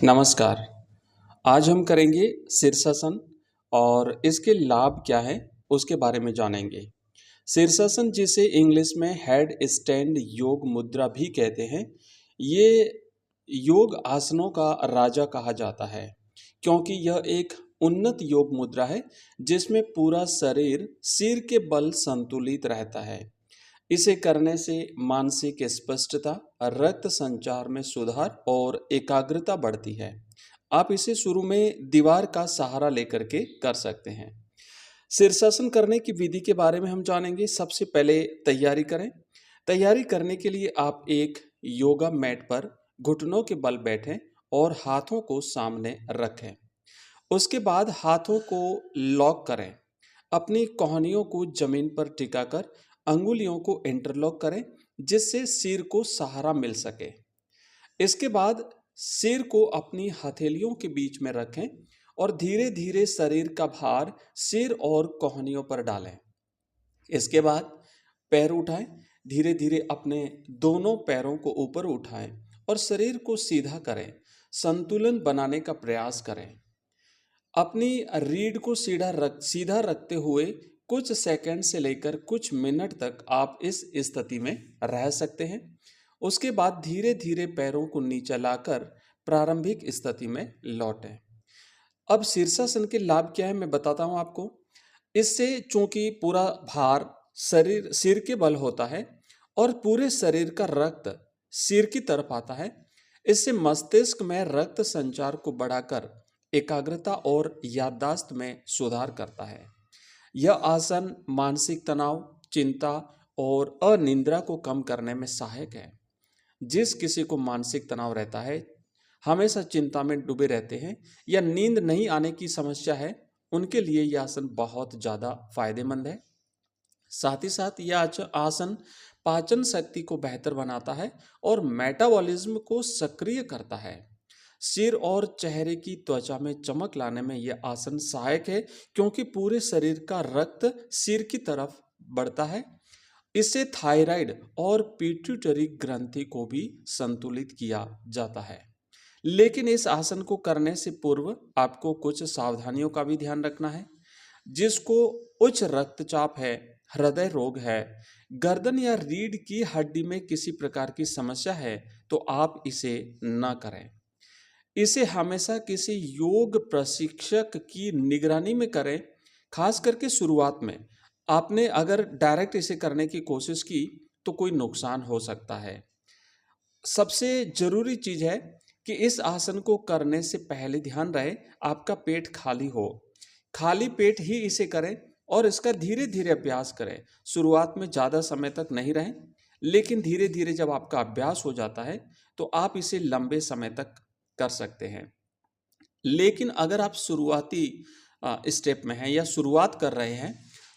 नमस्कार। आज हम करेंगे शीर्षासन और इसके लाभ क्या हैं उसके बारे में जानेंगे। शीर्षासन जिसे इंग्लिश में हेड स्टैंड योग मुद्रा भी कहते हैं, ये योग आसनों का राजा कहा जाता है क्योंकि यह एक उन्नत योग मुद्रा है जिसमें पूरा शरीर सिर के बल संतुलित रहता है। इसे करने से मानसिक स्पष्टता, रक्त संचार में सुधार और एकाग्रता बढ़ती है। आप इसे शुरू में दीवार का सहारा लेकर के कर सकते हैं। शीर्षासन करने की विधि के बारे में हम जानेंगे। सबसे पहले तैयारी करें। तैयारी करने के लिए आप एक योगा मैट पर घुटनों के बल बैठें और हाथों को सामने रखें। उसके बाद हाथों को लॉक करें। अपनी कोहनियों को जमीन पर टिकाकर अंगुलियों को इंटरलॉक करें जिससे सिर को सहारा मिल सके। इसके बाद सिर को अपनी हथेलियों के बीच में रखें और धीरे धीरे शरीर का भार सिर और कोहनियों पर डालें। इसके बाद पैर उठाएं। धीरे धीरे अपने दोनों पैरों को ऊपर उठाएं और शरीर को सीधा करें। संतुलन बनाने का प्रयास करें। अपनी रीढ़ को सीधा रखते हुए कुछ सेकंड से लेकर कुछ मिनट तक आप इस स्थिति में रह सकते हैं। उसके बाद धीरे धीरे पैरों को नीचे लाकर प्रारंभिक स्थिति में लौटें। अब शीर्षासन के लाभ क्या है मैं बताता हूं आपको। इससे चूंकि पूरा भार सिर के बल होता है और पूरे शरीर का रक्त सिर की तरफ आता है, इससे मस्तिष्क में रक्त संचार को बढ़ाकर एकाग्रता और याददाश्त में सुधार करता है। यह आसन मानसिक तनाव, चिंता और अनिद्रा को कम करने में सहायक है। जिस किसी को मानसिक तनाव रहता है, हमेशा चिंता में डूबे रहते हैं या नींद नहीं आने की समस्या है, उनके लिए यह आसन बहुत ज़्यादा फायदेमंद है। साथ ही साथ यह आसन पाचन शक्ति को बेहतर बनाता है और मेटाबॉलिज्म को सक्रिय करता है। सिर और चेहरे की त्वचा में चमक लाने में यह आसन सहायक है क्योंकि पूरे शरीर का रक्त सिर की तरफ बढ़ता है। इससे थायराइड और पिट्यूटरी ग्रंथि को भी संतुलित किया जाता है। लेकिन इस आसन को करने से पूर्व आपको कुछ सावधानियों का भी ध्यान रखना है। जिसको उच्च रक्तचाप है, हृदय रोग है, गर्दन या रीढ़ की हड्डी में किसी प्रकार की समस्या है, तो आप इसे ना करें। इसे हमेशा किसी योग प्रशिक्षक की निगरानी में करें। खास करके शुरुआत में आपने अगर डायरेक्ट इसे करने की कोशिश की तो कोई नुकसान हो सकता है। सबसे जरूरी चीज है कि इस आसन को करने से पहले ध्यान रहे आपका पेट खाली हो। खाली पेट ही इसे करें और इसका धीरे धीरे अभ्यास करें। शुरुआत में ज़्यादा समय तक नहीं रहें, लेकिन धीरे धीरे जब आपका अभ्यास हो जाता है तो आप इसे लंबे समय तक कर सकते हैं। लेकिन अगर आप शुरुआती स्टेप में हैं या शुरुआत कर रहे हैं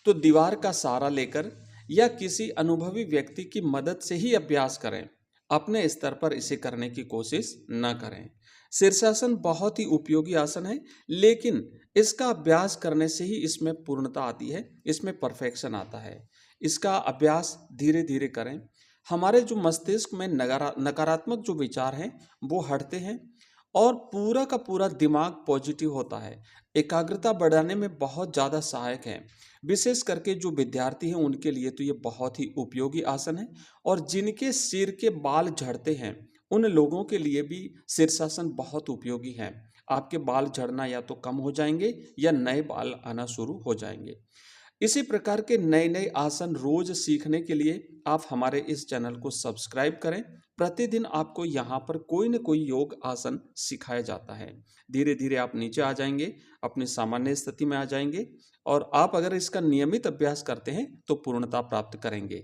तो दीवार का सहारा लेकर या किसी अनुभवी व्यक्ति की मदद से ही अभ्यास करें। अपने स्तर पर इसे करने की कोशिश न करें। शीर्षासन बहुत ही उपयोगी आसन है, लेकिन इसका अभ्यास करने से ही इसमें पूर्णता आती है, इसमें परफेक्शन आता है। इसका अभ्यास धीरे धीरे करें। हमारे जो मस्तिष्क में नकारात्मक जो विचार हैं वो हटते हैं और पूरा का पूरा दिमाग पॉजिटिव होता है। एकाग्रता बढ़ाने में बहुत ज़्यादा सहायक है। विशेष करके जो विद्यार्थी हैं उनके लिए तो ये बहुत ही उपयोगी आसन है और जिनके सिर के बाल झड़ते हैं उन लोगों के लिए भी शीर्षासन बहुत उपयोगी है। आपके बाल झड़ना या तो कम हो जाएंगे या नए बाल आना शुरू हो जाएंगे। इसी प्रकार के नए नए आसन रोज सीखने के लिए आप हमारे इस चैनल को सब्सक्राइब करें। प्रतिदिन आपको यहाँ पर कोई न कोई योग आसन सिखाया जाता है। धीरे धीरे आप नीचे आ जाएंगे, अपनी सामान्य स्थिति में आ जाएंगे और आप अगर इसका नियमित अभ्यास करते हैं तो पूर्णता प्राप्त करेंगे।